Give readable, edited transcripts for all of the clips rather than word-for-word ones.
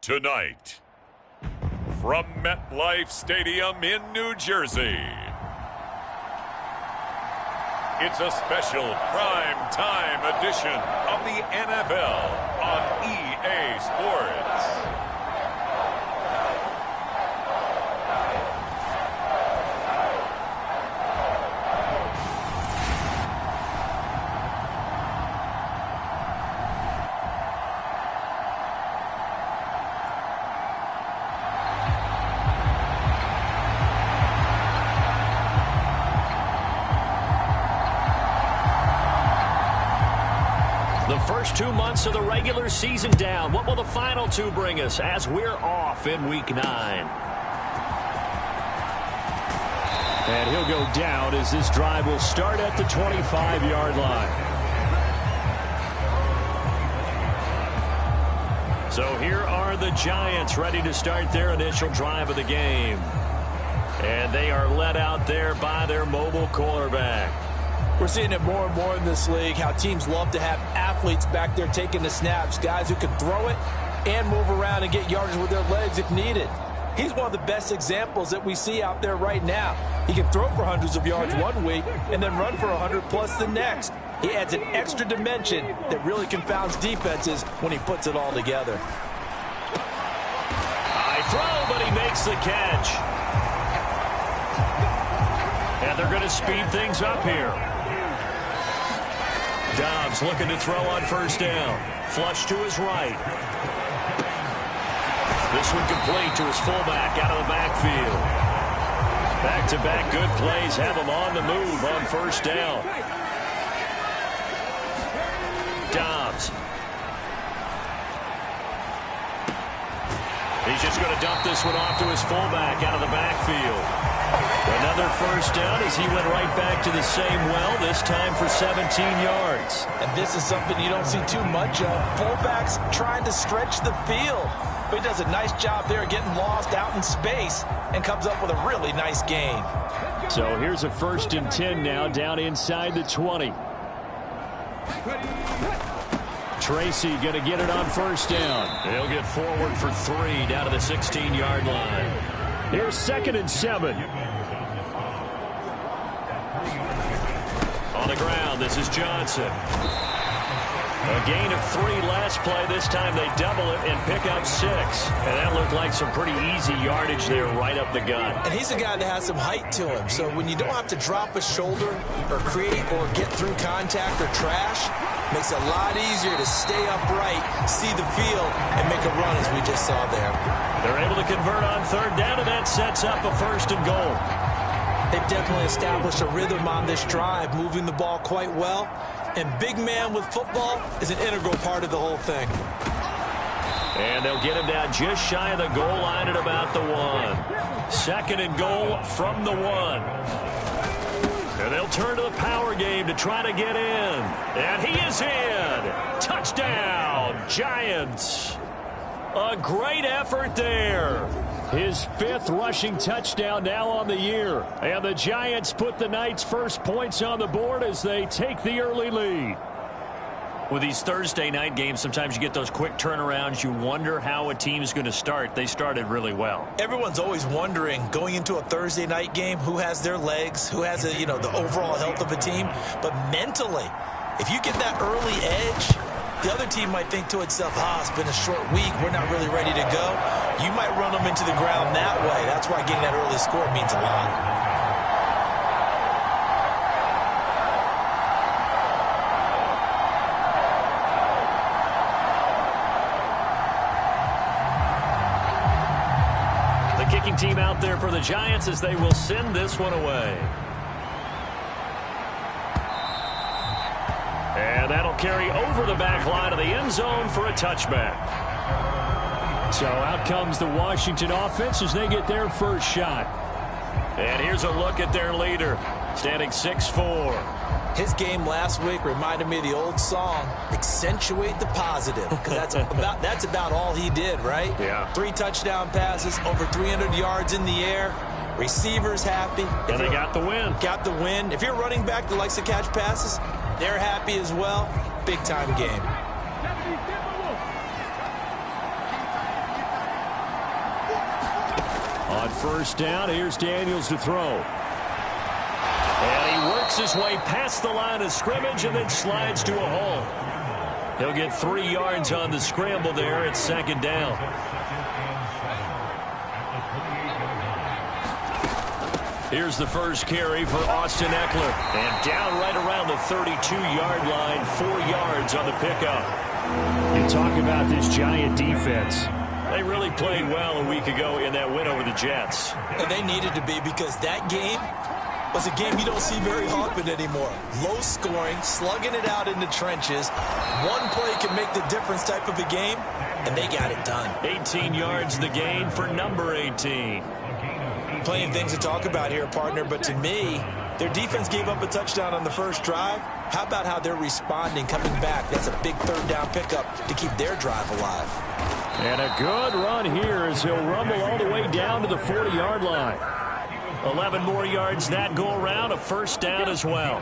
Tonight, from MetLife Stadium in New Jersey, it's a special prime time edition of the NFL on EA Sports. The first 2 months of the regular season down. What will the final two bring us as we're off in Week 9? And he'll go down as this drive will start at the 25-yard line. So here are the Giants ready to start their initial drive of the game. And they are led out there by their mobile quarterback. We're seeing it more and more in this league, how teams love to have athletes back there taking the snaps, guys who can throw it and move around and get yardage with their legs if needed. He's one of the best examples that we see out there right now. He can throw for hundreds of yards one week and then run for 100+ the next. He adds an extra dimension that really confounds defenses when he puts it all together. High throw, but he makes the catch. And they're going to speed things up here. Dobbs looking to throw on first down. Flush to his right. This one complete to his fullback out of the backfield. Back-to-back good plays have him on the move on first down. Dobbs. He's just going to dump this one off to his fullback out of the backfield. Another first down as he went right back to the same well, this time for 17 yards. And this is something you don't see too much of. Fullbacks trying to stretch the field. But he does a nice job there getting lost out in space and comes up with a really nice gain. So here's a 1st and 10 now down inside the 20. Tracy going to get it on first down. They'll get forward for 3 down to the 16-yard line. Here's 2nd and 7. On the ground, this is Johnson. A gain of 3 last play. This time they double it and pick up 6. And that looked like some pretty easy yardage there right up the gut. And he's a guy that has some height to him. So when you don't have to drop a shoulder or create or get through contact or trash, makes it a lot easier to stay upright, see the field, and make a run as we just saw there. They're able to convert on 3rd down, and that sets up a 1st and goal. They've definitely established a rhythm on this drive, moving the ball quite well. And big man with football is an integral part of the whole thing. And they'll get him down just shy of the goal line at about the 1. 2nd and goal from the 1. And they'll turn to the power game to try to get in. And he is in. Touchdown, Giants. A great effort there. His 5th rushing touchdown now on the year. And the Giants put the night's first points on the board as they take the early lead. With these Thursday night games, sometimes you get those quick turnarounds. You wonder how a team's going to start. They started really well. Everyone's always wondering, going into a Thursday night game, who has their legs, who has the overall health of a team. But mentally, if you get that early edge, the other team might think to itself, it's been a short week, we're not really ready to go. You might run them into the ground that way. That's why getting that early score means a lot. The kicking team out there for the Giants as they will send this one away. And that'll carry over the back line of the end zone for a touchback. So out comes the Washington offense as they get their first shot. And here's a look at their leader, standing 6'4". His game last week reminded me of the old song, accentuate the positive, because that's about all he did, right? Yeah. 3 touchdown passes, over 300 yards in the air. Receivers happy. And they got the win. Got the win. If you're a running back that likes to catch passes, they're happy as well. Big-time game. On first down, here's Daniels to throw. And he works his way past the line of scrimmage and then slides to a hole. He'll get 3 yards on the scramble there. It's second down. Here's the first carry for Austin Eckler. And down right around the 32-yard line, 4 yards on the pickup. You talk about this Giant defense. They really played well a week ago in that win over the Jets. And they needed to be, because that game was a game you don't see very often anymore. Low scoring, slugging it out in the trenches. One play can make the difference type of a game, and they got it done. 18 yards the gain for number 18. Plenty of things to talk about here, partner, but to me, their defense gave up a touchdown on the first drive. How about how they're responding, coming back? That's a big third down pickup to keep their drive alive. And a good run here as he'll rumble all the way down to the 40-yard line. 11 more yards that go around, a first down as well.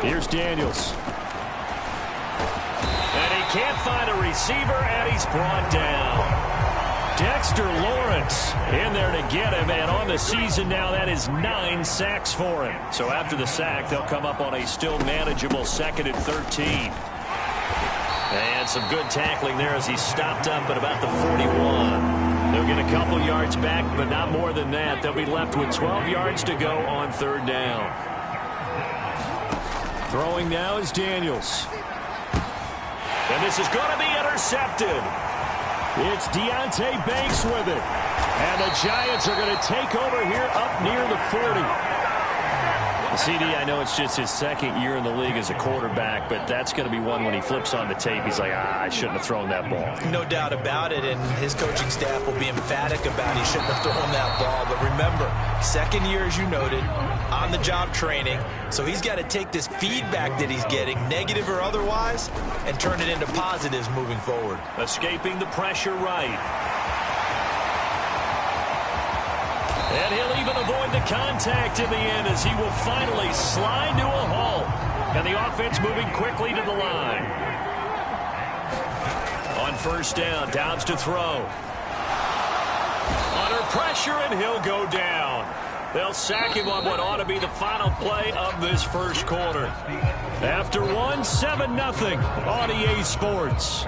Here's Daniels. And he can't find a receiver, and he's brought down. Dexter Lawrence in there to get him, and on the season now, that is 9 sacks for him. So after the sack, they'll come up on a still manageable 2nd and 13. And some good tackling there as he stopped up at about the 41. They'll get a couple yards back, but not more than that. They'll be left with 12 yards to go on third down. Throwing now is Daniels. And this is going to be intercepted. It's Deonte Banks with it. And the Giants are going to take over here up near the 40. CD, I know it's just his 2nd year in the league as a quarterback, but that's going to be one when he flips on the tape. He's like, I shouldn't have thrown that ball. No doubt about it, and his coaching staff will be emphatic about he shouldn't have thrown that ball. But remember, 2nd year, as you noted, on-the-job training, so he's got to take this feedback that he's getting, negative or otherwise, and turn it into positives moving forward. Escaping the pressure right. And he'll even avoid the contact in the end as he will finally slide to a halt. And the offense moving quickly to the line. On first down, Downs to throw. Under pressure, and he'll go down. They'll sack him on what ought to be the final play of this first quarter. After one, 7-0 on EA Sports.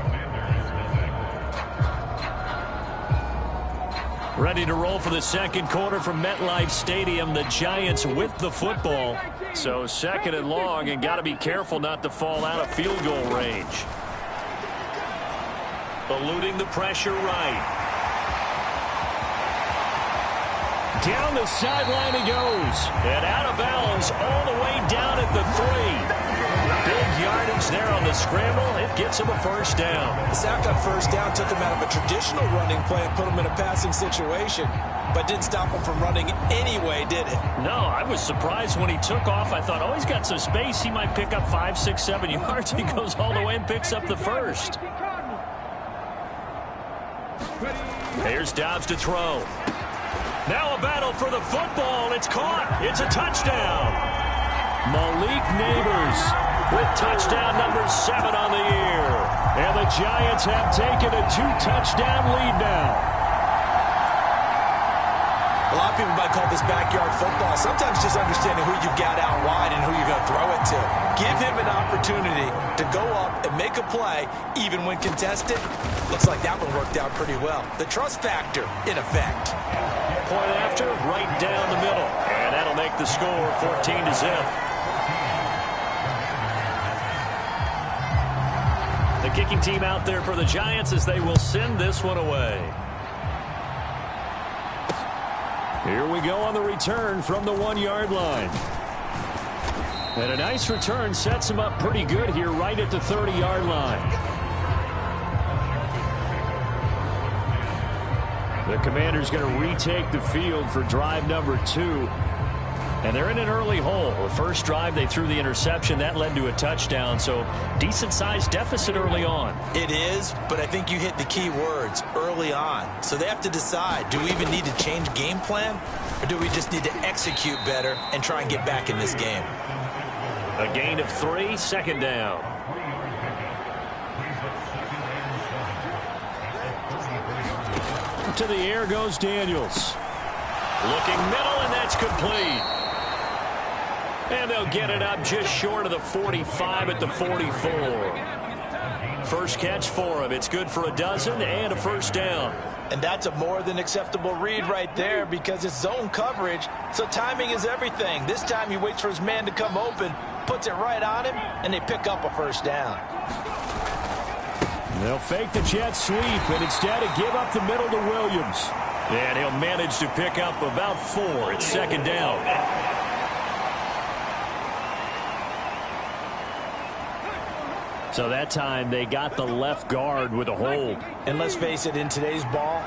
Ready to roll for the second quarter from MetLife Stadium. The Giants with the football. So 2nd and long, and got to be careful not to fall out of field goal range. Eluding the pressure right. Down the sideline he goes. And out of bounds all the way down at the 3. Big yardage there on the scramble. It gets him a first down. The sack on first down took him out of a traditional running play and put him in a passing situation, but didn't stop him from running anyway, did it? No, I was surprised when he took off. I thought, oh, he's got some space. He might pick up 5, 6, 7 yards. He goes all the way and picks up the first. Here's Dobbs to throw. Now a battle for the football. It's caught. It's a touchdown. Malik Neighbors with touchdown number 7 on the year. And the Giants have taken a 2-touchdown lead now. A lot of people might call this backyard football. Sometimes just understanding who you've got out wide and who you're going to throw it to. Give him an opportunity to go up and make a play, even when contested. Looks like that one worked out pretty well. The trust factor in effect. Point after, right down the middle. And that'll make the score 14-0. The kicking team out there for the Giants as they will send this one away. Here we go on the return from the 1-yard line. And a nice return sets him up pretty good here right at the 30-yard line. The Commanders going to retake the field for drive number 2. And they're in an early hole. The first drive, they threw the interception. That led to a touchdown, so decent-sized deficit early on. It is, but I think you hit the key words, early on. So they have to decide, do we even need to change game plan, or do we just need to execute better and try and get back in this game? A gain of 3, second down. to the air goes Daniels. Looking middle, and that's complete. And they'll get it up just short of the 45 at the 44. First catch for him. It's good for a dozen and a first down. And that's a more than acceptable read right there because it's zone coverage, so timing is everything. This time he waits for his man to come open, puts it right on him, and they pick up a first down. They'll fake the jet sweep and instead give up the middle to Williams. And he'll manage to pick up about 4. It's second down. So that time they got the left guard with a hold. And let's face it, in today's ball,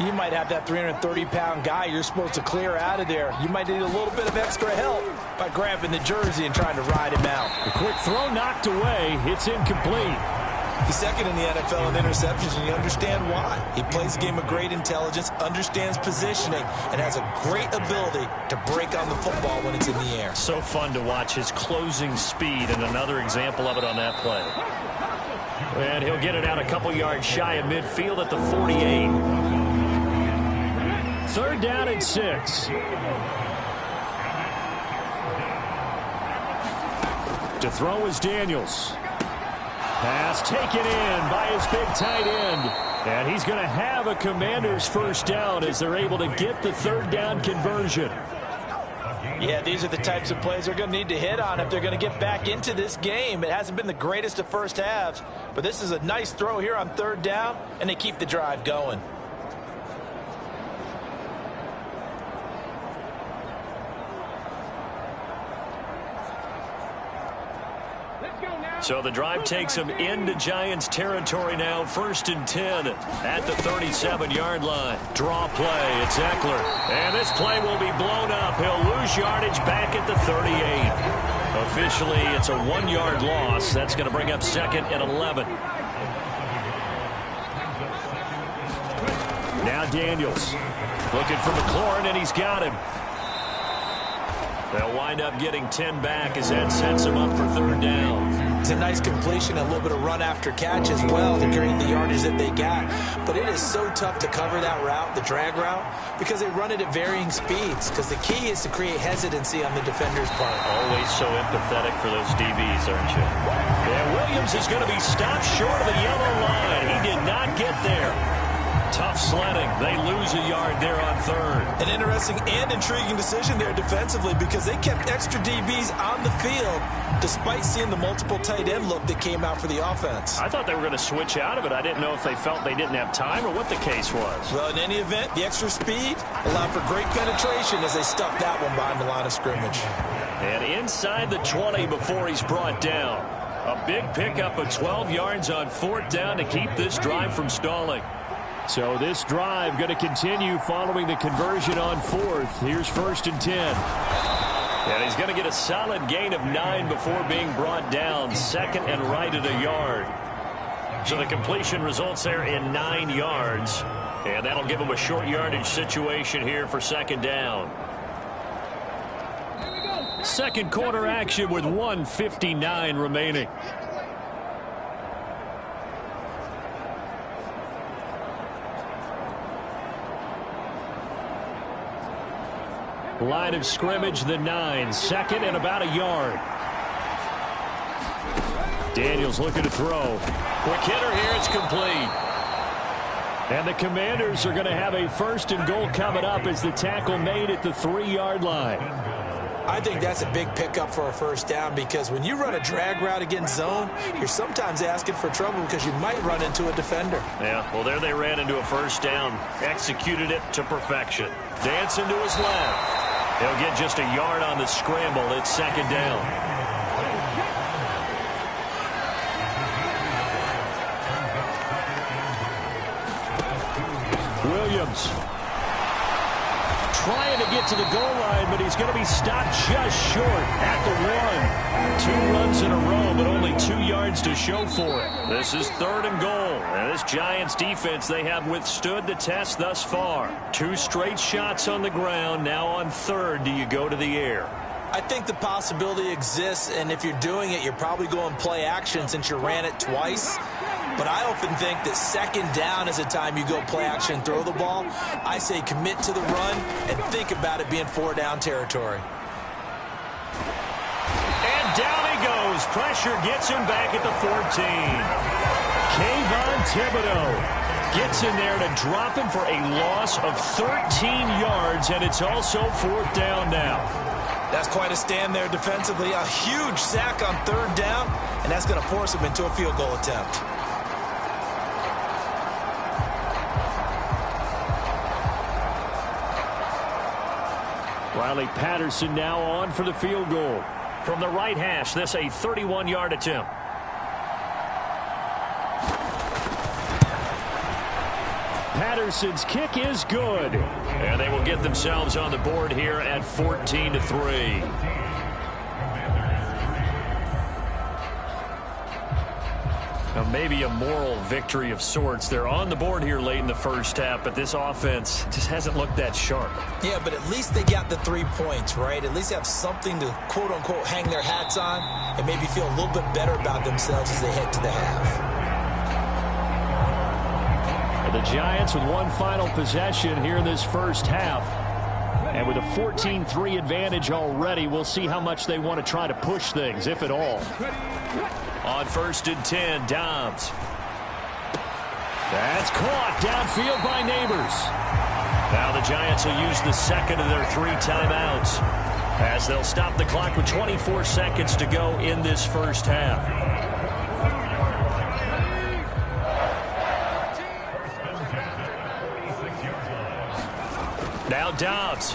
you might have that 330-pound guy you're supposed to clear out of there. You might need a little bit of extra help by grabbing the jersey and trying to ride him out. A quick throw knocked away. It's incomplete. He's second in the NFL in interceptions, and you understand why. He plays a game of great intelligence, understands positioning, and has a great ability to break on the football when it's in the air. So fun to watch his closing speed, and another example of it on that play. And he'll get it out a couple yards shy of midfield at the 48. Third down and 6. To throw is Daniels. Pass taken in by his big tight end. And he's going to have a Commanders first down as they're able to get the third down conversion. Yeah, these are the types of plays they're going to need to hit on if they're going to get back into this game. It hasn't been the greatest of first halves, but this is a nice throw here on third down, and they keep the drive going. So the drive takes them into Giants territory now. First and 10 at the 37-yard line. Draw play. It's Eckler. And this play will be blown up. He'll lose yardage back at the 38. Officially, it's a 1-yard loss. That's going to bring up second and 11. Now Daniels looking for McLaurin, and he's got him. They'll wind up getting 10 back as that sets him up for third down. It's a nice completion, a little bit of run after catch as well to create the yardage that they got. But it is so tough to cover that route, the drag route, because they run it at varying speeds. Because the key is to create hesitancy on the defender's part. Always so empathetic for those DBs, aren't you? Yeah, Williams is going to be stopped short of the yellow line. He did not get there. Tough sledding. They lose a yard there on third. An interesting and intriguing decision there defensively because they kept extra DBs on the field despite seeing the multiple tight end look that came out for the offense. I thought they were going to switch out of it. I didn't know if they felt they didn't have time or what the case was. Well, in any event, the extra speed allowed for great penetration as they stuffed that one behind the line of scrimmage. And inside the 20 before he's brought down. A big pickup of 12 yards on fourth down to keep this drive from stalling. So this drive going to continue following the conversion on fourth. Here's first and 10. And he's going to get a solid gain of 9 before being brought down. Second and right at a yard. So the completion results there in 9 yards. And that'll give him a short yardage situation here for second down. Second quarter action with 1:59 remaining. Line of scrimmage, the 9. Second and about a yard. Daniels looking to throw. Quick hitter here. It's complete. And the Commanders are going to have a first and goal coming up as the tackle made at the 3-yard line. I think that's a big pickup for a first down because when you run a drag route against zone, you're sometimes asking for trouble because you might run into a defender. Yeah, well, there they ran into a first down. Executed it to perfection. Dancing to his left. He'll get just a yard on the scramble. It's second down. Williams trying to get to the goal line, but he's going to be stopped just short at the 1. 2 runs in a row, but only 2 yards to show for it. This is third and goal. And this Giants defense, they have withstood the test thus far. 2 straight shots on the ground. Now on third, do you go to the air? I think the possibility exists, and if you're doing it, you're probably going play action since you ran it twice. But I often think that second down is a time you go play action and throw the ball. I say commit to the run and think about it being 4-down territory. And down he goes. Pressure gets him back at the 14. Kayvon Thibodeau gets in there to drop him for a loss of 13 yards, and it's also 4th down now. That's quite a stand there defensively. A huge sack on 3rd down, and that's going to force him into a field goal attempt. Riley Patterson now on for the field goal. From the right hash, this a 31-yard attempt. Patterson's kick is good. And they will get themselves on the board here at 14-3. Now maybe a moral victory of sorts. They're on the board here late in the first half, but this offense just hasn't looked that sharp. Yeah, but at least they got the 3 points, right? At least they have something to, quote-unquote, hang their hats on and maybe feel a little bit better about themselves as they head to the half. The Giants with one final possession here in this first half. And with a 14-3 advantage already, we'll see how much they want to try to push things, if at all. On 1st and 10, Dobbs. That's caught downfield by Neighbors. Now the Giants will use the second of their 3 timeouts as they'll stop the clock with 24 seconds to go in this first half. Now Dobbs.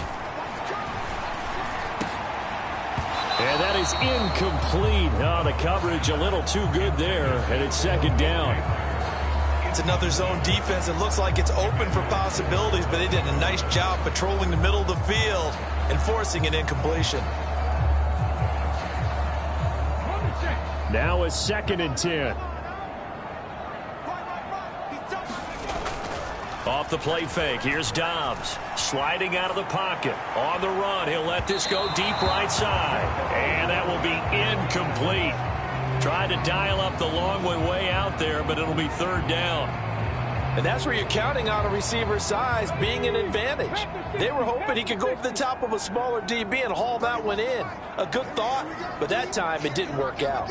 And that is incomplete. Oh, the coverage a little too good there, and it's 2nd down. It's another zone defense. It looks like it's open for possibilities, but they did a nice job patrolling the middle of the field and forcing an incompletion. Now a 2nd and 10. Off the play fake, here's Dobbs. Sliding out of the pocket. On the run, he'll let this go deep right side. And that will be incomplete. Tried to dial up the long way out there, but it'll be 3rd down. And that's where you're counting on a receiver's size being an advantage. They were hoping he could go over the top of a smaller DB and haul that one in. A good thought, but that time it didn't work out.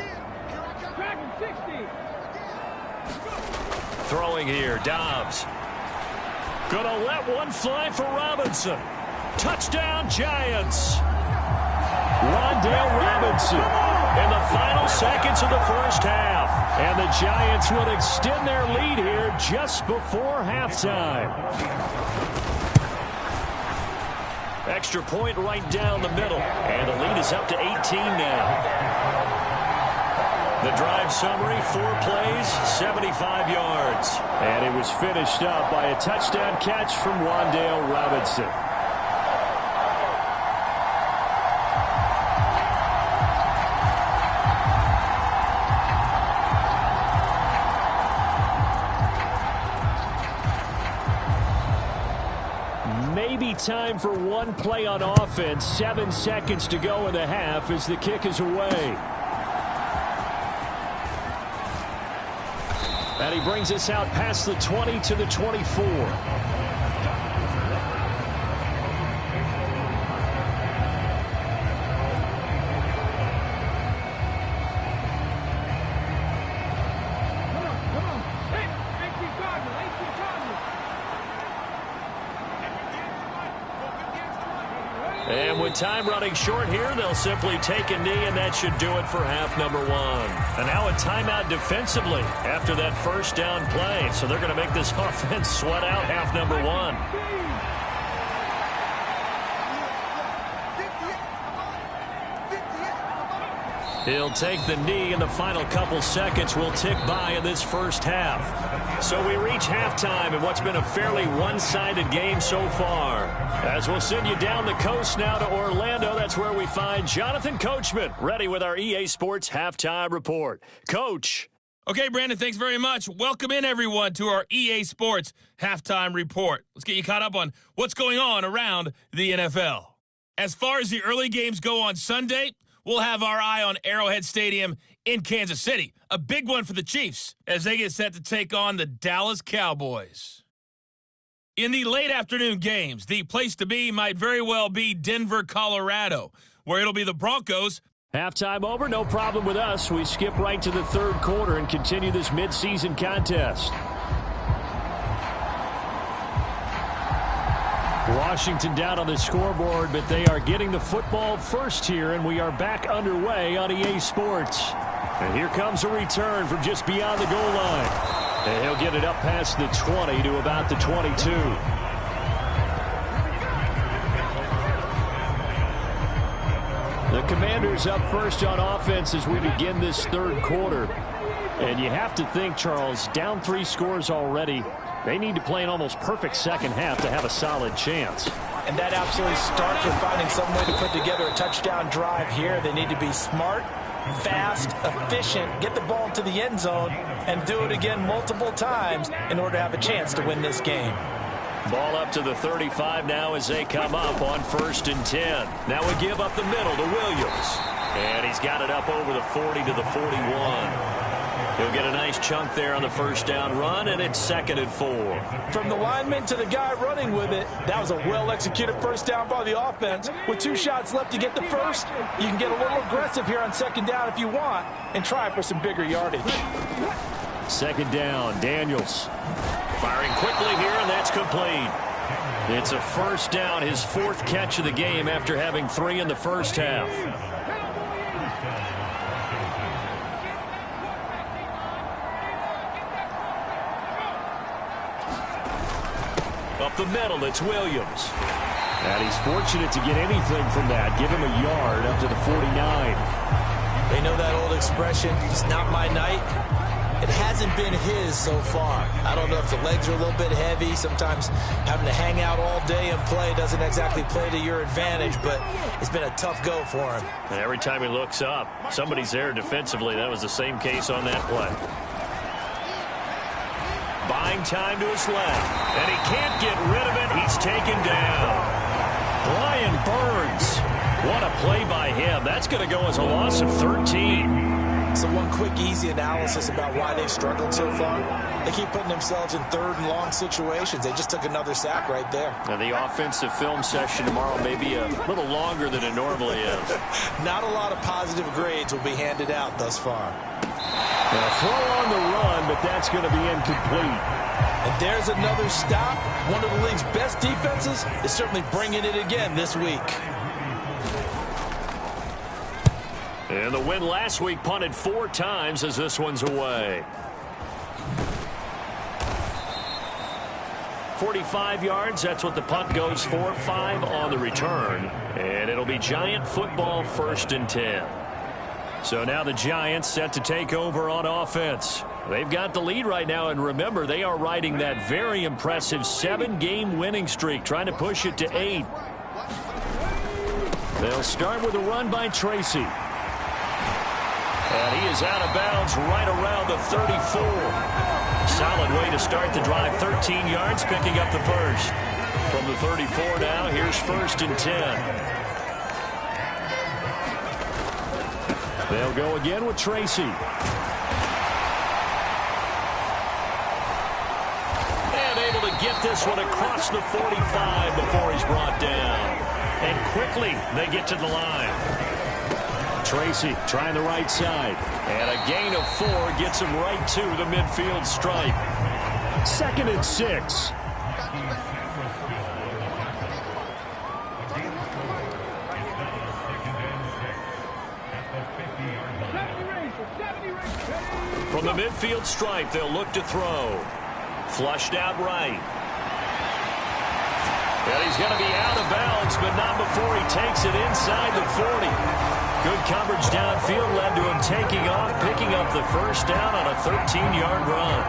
Throwing here, Dobbs. Gonna let one fly for Robinson. Touchdown, Giants. Wan'Dale Robinson in the final seconds of the first half. And the Giants will extend their lead here just before halftime. Extra point right down the middle. And the lead is up to 18 now. The drive summary, 4 plays, 75 yards. And it was finished up by a touchdown catch from Wan'Dale Robinson. Maybe time for one play on offense. 7 seconds to go in the half as the kick is away. And he brings us out past the 20 to the 24. And with time running short here, they'll simply take a knee, and that should do it for half number 1. And now a timeout defensively after that first down play. So they're going to make this offense sweat out half number 1. He'll take the knee, and the final couple seconds will tick by in this first half. So we reach halftime in what's been a fairly one-sided game so far. As we'll send you down the coast now to Orlando, that's where we find Jonathan Coachman, ready with our EA Sports Halftime Report. Coach. Okay, Brandon, thanks very much. Welcome in, everyone, to our EA Sports Halftime Report. Let's get you caught up on what's going on around the NFL. As far as the early games go on Sunday, we'll have our eye on Arrowhead Stadium in Kansas City. A big one for the Chiefs as they get set to take on the Dallas Cowboys. In the late afternoon games, the place to be might very well be Denver, Colorado, where it'll be the Broncos. Halftime over, no problem with us. We skip right to the third quarter and continue this midseason contest. Washington down on the scoreboard, but they are getting the football first here, and we are back underway on EA Sports. And here comes a return from just beyond the goal line. And he'll get it up past the 20 to about the 22. The Commanders up first on offense as we begin this third quarter. And you have to think, Charles, down 3 scores already. They need to play an almost perfect second half to have a solid chance. And that absolutely starts with finding some way to put together a touchdown drive here. They need to be smart, fast, efficient, get the ball to the end zone, and do it again multiple times in order to have a chance to win this game. Ball up to the 35 now as they come up on 1st and 10. Now we give up the middle to Williams. And he's got it up over the 40 to the 41. He'll get a nice chunk there on the first down run, and it's 2nd and 4. From the lineman to the guy running with it, that was a well-executed first down by the offense. With 2 shots left to get the first, you can get a little aggressive here on 2nd down if you want and try for some bigger yardage. 2nd down, Daniels. Firing quickly here, and that's complete. It's a first down, his 4th catch of the game after having 3 in the first half. Up the middle, it's Williams. And he's fortunate to get anything from that. Give him a yard up to the 49. They know that old expression, it's not my night. It hasn't been his so far. I don't know if the legs are a little bit heavy. Sometimes having to hang out all day and play doesn't exactly play to your advantage, but it's been a tough go for him. And every time he looks up, somebody's there defensively. That was the same case on that play. Buying time to his left, and he can't get rid of it. He's taken down. Brian Burns. What a play by him. That's going to go as a loss of 13. So one quick, easy analysis about why they've struggled so far. They keep putting themselves in 3rd and long situations. They just took another sack right there. Now the offensive film session tomorrow may be a little longer than it normally is. Not a lot of positive grades will be handed out thus far. Now throw on the run, but that's going to be incomplete. And there's another stop. One of the league's best defenses is certainly bringing it again this week. And the win last week punted 4 times as this one's away. 45 yards, that's what the punt goes for. 5 on the return. And it'll be Giant football 1st and 10. So now the Giants set to take over on offense. They've got the lead right now, and remember, they are riding that very impressive 7-game winning streak, trying to push it to 8. They'll start with a run by Tracy. And he is out of bounds right around the 34. Solid way to start the drive. 13 yards, picking up the first. From the 34 now, here's 1st and 10. They'll go again with Tracy. And able to get this one across the 45 before he's brought down. And quickly they get to the line. Tracy trying the right side. And a gain of 4 gets him right to the midfield stripe. 2nd and 6. From the midfield stripe, they'll look to throw. Flushed out right. And he's going to be out of bounds, but not before he takes it inside the 40. Good coverage downfield led to him taking off, picking up the first down on a 13-yard run.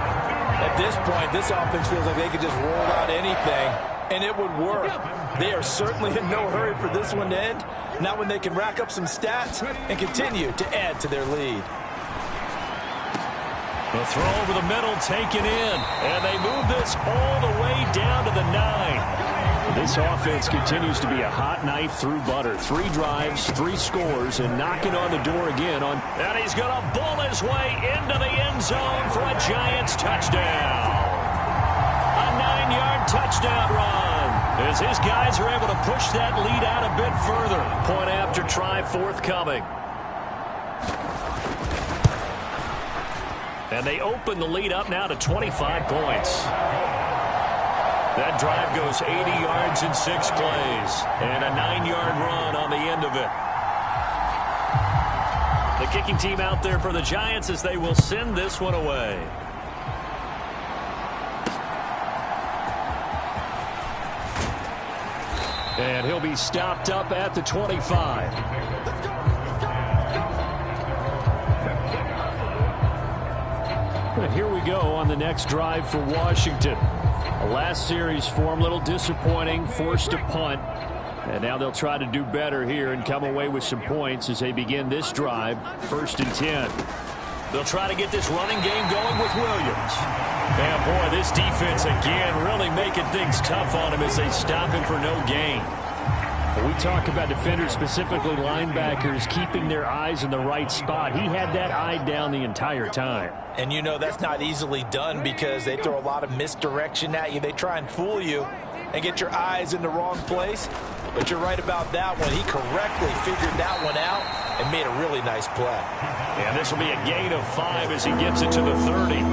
At this point, this offense feels like they could just roll out anything, and it would work. They are certainly in no hurry for this one to end. Not when they can rack up some stats and continue to add to their lead. The throw over the middle taken in, and they move this all the way down to the 9. This offense continues to be a hot knife through butter. 3 drives, 3 scores, and knocking on the door again. And he's going to bull his way into the end zone for a Giants touchdown. A 9-yard touchdown run as his guys are able to push that lead out a bit further. Point after try forthcoming. And they open the lead up now to 25 points. That drive goes 80 yards in 6 plays. And a 9-yard run on the end of it. The kicking team out there for the Giants as they will send this one away. And he'll be stopped up at the 25. Here we go on the next drive for Washington. The last series for him, a little disappointing, forced a punt. And now they'll try to do better here and come away with some points as they begin this drive, 1st and 10. They'll try to get this running game going with Williams. And boy, this defense again really making things tough on him as they stop him for no gain. We talk about defenders, specifically linebackers, keeping their eyes in the right spot. He had that eye down the entire time. And you know that's not easily done because they throw a lot of misdirection at you. They try and fool you and get your eyes in the wrong place. But you're right about that one. He correctly figured that one out and made a really nice play. And this will be a gain of 5 as he gets it to the 30.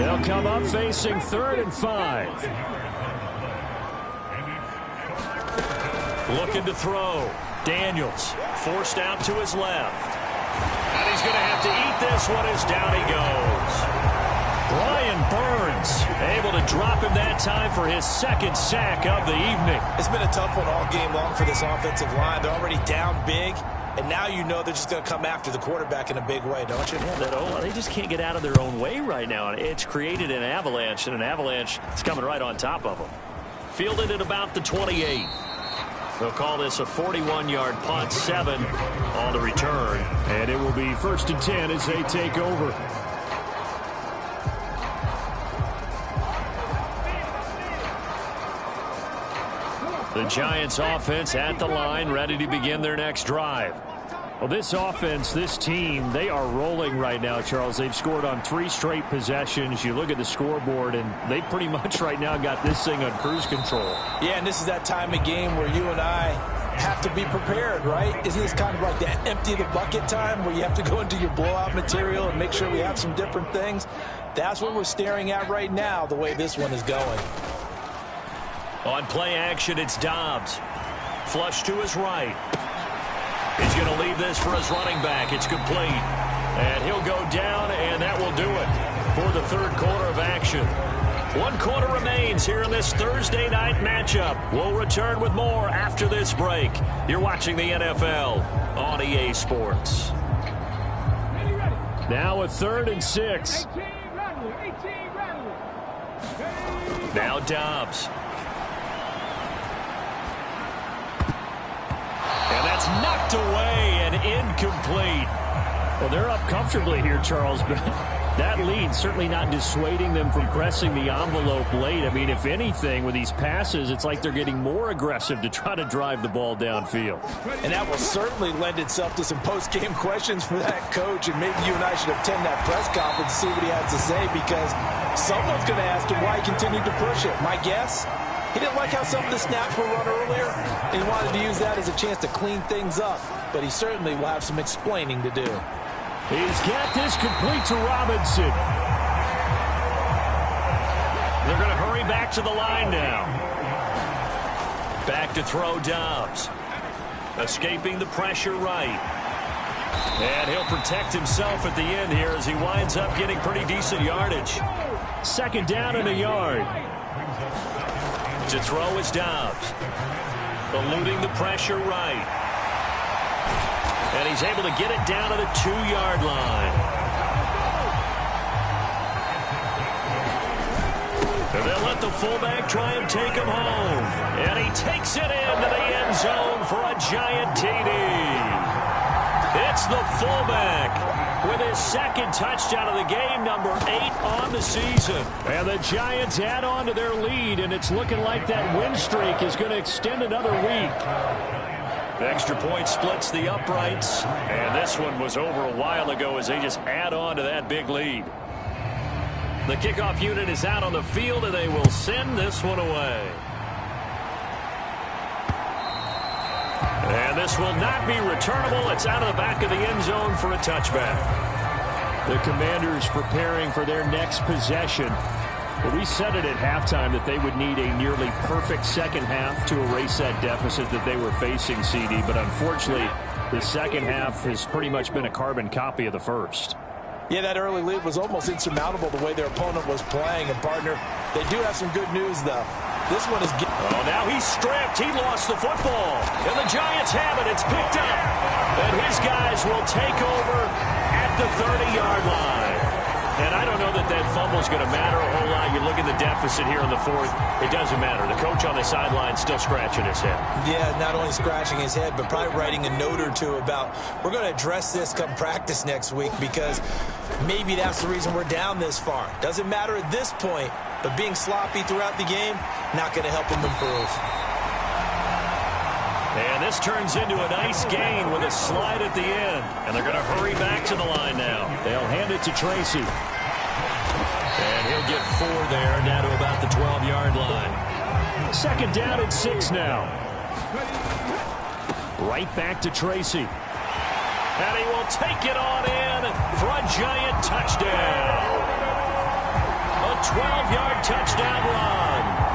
They'll come up facing 3rd and 5. Looking to throw. Daniels forced out to his left. And he's going to have to eat this one as down he goes. Brian Burns able to drop him that time for his 2nd sack of the evening. It's been a tough one all game long for this offensive line. They're already down big, and now you know they're just going to come after the quarterback in a big way, don't you? Yeah, they just can't get out of their own way right now. It's created an avalanche, and an avalanche is coming right on top of them. Fielded at about the 28. They'll call this a 41-yard punt, 7 on the return. And it will be 1st and 10 as they take over. The Giants offense at the line, ready to begin their next drive. Well, this offense, this team, they are rolling right now, Charles. They've scored on 3 straight possessions. You look at the scoreboard, and they pretty much right now got this thing on cruise control. Yeah, and this is that time of game where you and I have to be prepared, right? Isn't this kind of like that empty the bucket time where you have to go into your blowout material and make sure we have some different things? That's what we're staring at right now, the way this one is going. On play action, it's Dobbs. Flush to his right. He's going to leave this for his running back. It's complete. And he'll go down, and that will do it for the 3rd quarter of action. 1 quarter remains here in this Thursday night matchup. We'll return with more after this break. You're watching the NFL on EA Sports. Now a 3rd and 6. Now Dobbs. And that's knocked away and incomplete. Well, they're up comfortably here, Charles, but that lead certainly not dissuading them from pressing the envelope late. I mean, if anything, with these passes, it's like they're getting more aggressive to try to drive the ball downfield. And that will certainly lend itself to some post-game questions for that coach, and maybe you and I should attend that press conference to see what he has to say, because someone's going to ask him why he continued to push it. My guess? He didn't like how some of the snaps were run earlier, and he wanted to use that as a chance to clean things up. But he certainly will have some explaining to do. He's got this complete to Robinson. They're going to hurry back to the line now. Back to throw Dobbs. Escaping the pressure right. And he'll protect himself at the end here as he winds up getting pretty decent yardage. 2nd down and a yard. To throw is Dobbs. Eluding the pressure right. And he's able to get it down to the 2-yard line. And they'll let the fullback try and take him home. And he takes it into the end zone for a giant TD. It's the fullback with his second touchdown of the game, number 8 on the season. And the Giants add on to their lead, and it's looking like that win streak is going to extend another week. The extra point splits the uprights, and this one was over a while ago as they just add on to that big lead. The kickoff unit is out on the field, and they will send this one away. And this will not be returnable. It's out of the back of the end zone for a touchback. The Commanders preparing for their next possession. But we said it at halftime that they would need a nearly perfect second half to erase that deficit that they were facing, CD. But unfortunately, the second half has pretty much been a carbon copy of the first. Yeah, that early lead was almost insurmountable the way their opponent was playing. And, partner, they do have some good news, though. This one is... Oh, now he's stripped. He lost the football. And the Giants have it. It's picked up. And his guys will take over at the 30-yard line. And I don't know that that fumble is going to matter a whole lot. You look at the deficit here in the fourth. It doesn't matter. The coach on the sideline still scratching his head. Yeah, not only scratching his head, but probably writing a note or two about we're going to address this come practice next week because maybe that's the reason we're down this far. Doesn't matter at this point, but being sloppy throughout the game, not going to help him improve. And this turns into a nice gain with a slide at the end. And they're going to hurry back to the line now. They'll hand it to Tracy. And he'll get 4 there, down to about the 12-yard line. Second down and 6 now. Right back to Tracy. And he will take it on in for a Giant touchdown. A 12-yard touchdown run.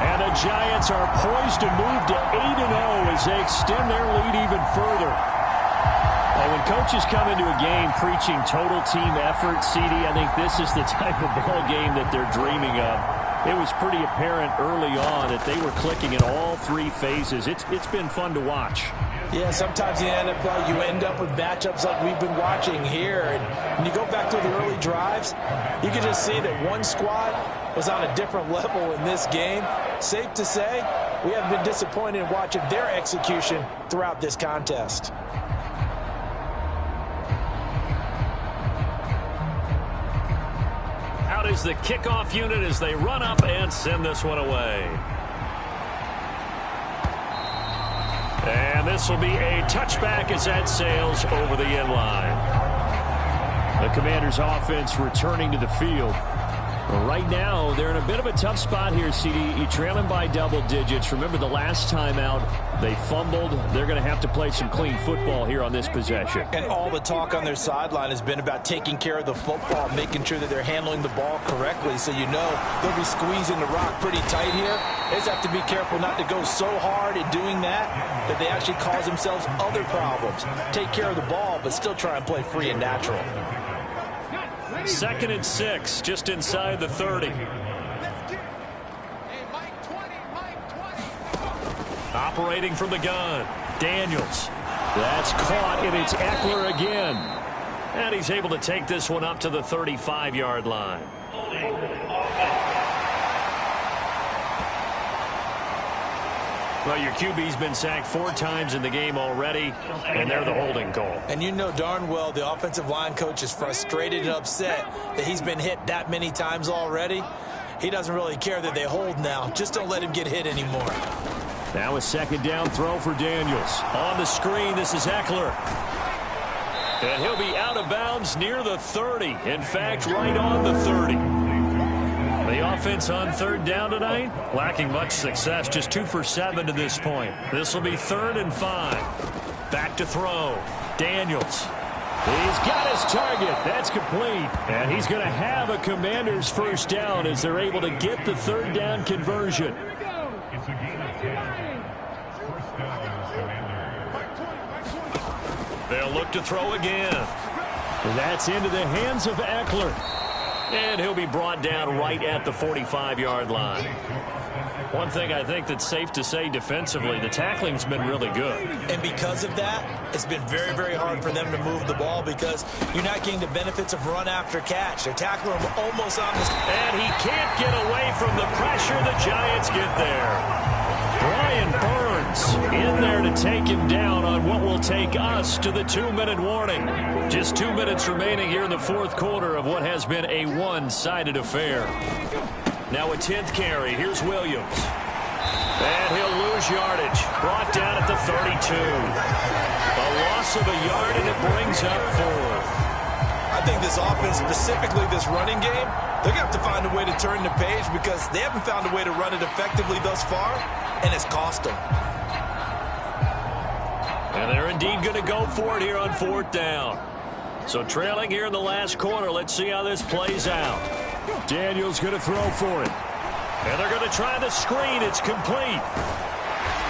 And the Giants are poised to move to 8-0 as they extend their lead even further. Well, when coaches come into a game preaching total team effort, CD, I think this is the type of ball game that they're dreaming of. It was pretty apparent early on that they were clicking in all 3 phases. It's been fun to watch. Yeah, sometimes in the NFL you end up with matchups like we've been watching here. And when you go back to the early drives, you can just see that one squad was on a different level in this game. Safe to say, we have been disappointed in watching their execution throughout this contest. Out is the kickoff unit as they run up and send this one away. And this will be a touchback as that sails over the end line. The Commanders' offense returning to the field. Right now, they're in a bit of a tough spot here, CD. You're trailing by double digits. Remember the last time out, they fumbled. They're going to have to play some clean football here on this possession. And all the talk on their sideline has been about taking care of the football, making sure that they're handling the ball correctly. So you know they'll be squeezing the rock pretty tight here. They just have to be careful not to go so hard in doing that they actually cause themselves other problems. Take care of the ball, but still try and play free and natural. 2nd and 6, just inside the 30. Operating from the gun, Daniels. That's caught, and it's Eckler again. And he's able to take this one up to the 35-yard line. Well, your QB's been sacked 4 times in the game already, and they're the holding call. And you know darn well the offensive line coach is frustrated and upset that he's been hit that many times already. He doesn't really care that they hold now. Just don't let him get hit anymore. Now a 2nd down throw for Daniels. On the screen, this is Eckler. And he'll be out of bounds near the 30. In fact, right on the 30. The offense on 3rd down tonight, lacking much success, just 2 for 7 to this point. This will be 3rd and 5. Back to throw. Daniels. He's got his target. That's complete. And he's going to have a Commander's 1st down as they're able to get the 3rd down conversion. They'll look to throw again. That's into the hands of Eckler. And he'll be brought down right at the 45-yard line. One thing I think that's safe to say defensively, the tackling's been really good. And because of that, it's been very, very hard for them to move the ball because you're not getting the benefits of run after catch. They're tackling him almost on the... And he can't get away from the pressure. The Giants get there. Brian Burns Redskins in there to take him down on what will take us to the 2-minute warning. Just 2 minutes remaining here in the fourth quarter of what has been a one-sided affair. Now a 10th carry. Here's Williams. And he'll lose yardage. Brought down at the 32. A loss of a yard, and it brings up fourth. I think this offense, specifically this running game, they're going to have to find a way to turn the page because they haven't found a way to run it effectively thus far, and it's cost them. And they're indeed going to go for it here on fourth down. So trailing here in the last quarter, let's see how this plays out. Daniel's going to throw for it. And they're going to try the screen. It's complete.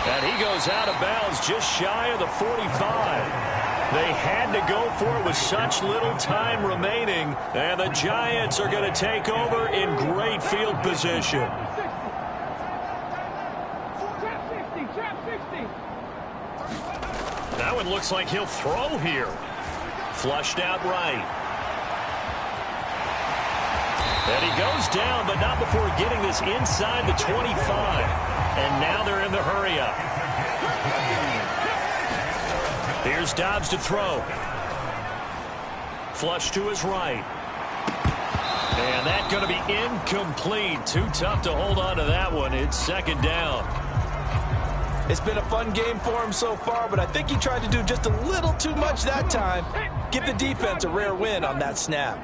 And he goes out of bounds just shy of the 45. They had to go for it with such little time remaining. And the Giants are going to take over in great field position. That one looks like he'll throw here. Flushed out right. And he goes down, but not before getting this inside the 25. And now they're in the hurry-up. Here's Dobbs to throw. Flush to his right. And that's going to be incomplete. Too tough to hold on to that one. It's second down. It's been a fun game for him so far, but I think he tried to do just a little too much that time. Give the defense a rare win on that snap.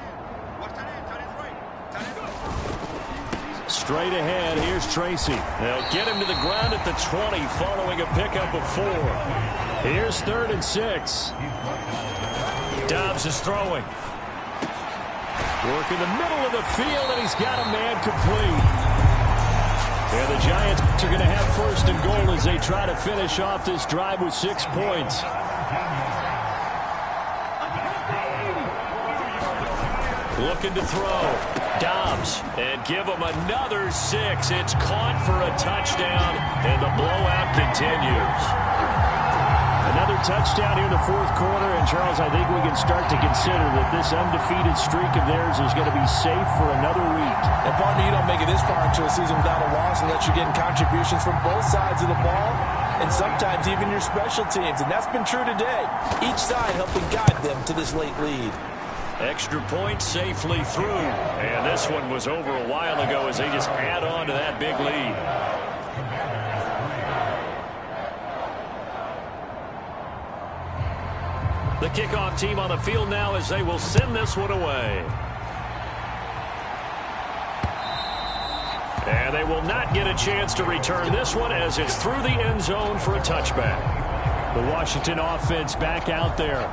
Straight ahead, here's Tracy. They'll get him to the ground at the 20 following a pickup of 4. Here's 3rd and 6. Dobbs is throwing. Work in the middle of the field, and he's got a man complete. And the Giants are going to have 1st and goal as they try to finish off this drive with 6 points. Looking to throw. Dobbs, and give him another 6. It's caught for a touchdown, and the blowout continues. Another touchdown here in the fourth quarter, and Charles, I think we can start to consider that this undefeated streak of theirs is going to be safe for another week. And partner, you don't make it this far into a season without a loss unless you're getting contributions from both sides of the ball, and sometimes even your special teams, and that's been true today. Each side helping guide them to this late lead. Extra point safely through. And this one was over a while ago as they just add on to that big lead. The kickoff team on the field now as they will send this one away. And they will not get a chance to return this one as it's through the end zone for a touchback. The Washington offense back out there.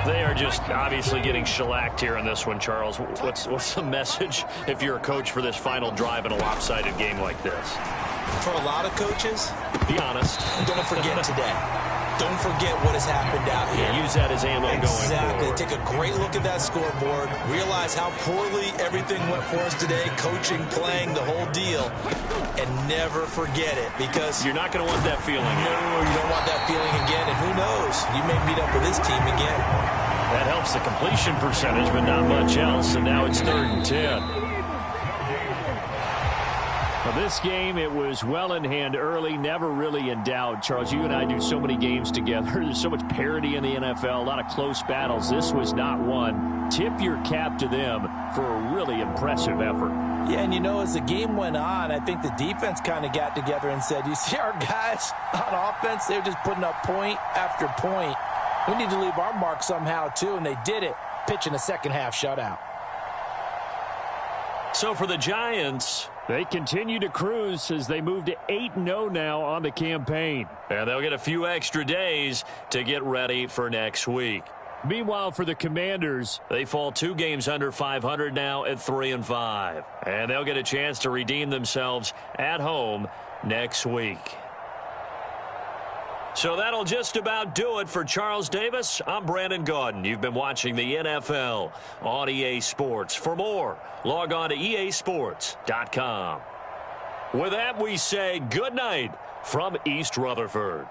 They are just obviously getting shellacked here in this one, Charles. What's the message if you're a coach for this final drive in a lopsided game like this? For a lot of coaches, be honest. Don't forget today. Don't forget what has happened out here. Yeah, use that as ammo going forward. Exactly. Take a great look at that scoreboard. Realize how poorly everything went for us today. Coaching, playing, the whole deal. And never forget it because you're not going to want that feeling. No, you don't want that feeling again. And who knows? You may meet up with this team again. That helps the completion percentage, but not much else. And now it's 3rd and 10. Well, this game, it was well in hand early, never really in doubt. Charles, you and I do so many games together. There's so much parity in the NFL, a lot of close battles. This was not one. Tip your cap to them for a really impressive effort. Yeah, and you know, as the game went on, I think the defense kind of got together and said, you see our guys on offense, they're just putting up point after point. We need to leave our mark somehow, too, and they did it, pitching a second-half shutout. So for the Giants, they continue to cruise as they move to 8-0 now on the campaign. And they'll get a few extra days to get ready for next week. Meanwhile, for the Commanders, they fall 2 games under 500 now at 3-5. And they'll get a chance to redeem themselves at home next week. So that'll just about do it for Charles Davis. I'm Brandon Gaudin. You've been watching the NFL on EA Sports. For more, log on to easports.com. With that, we say good night from East Rutherford.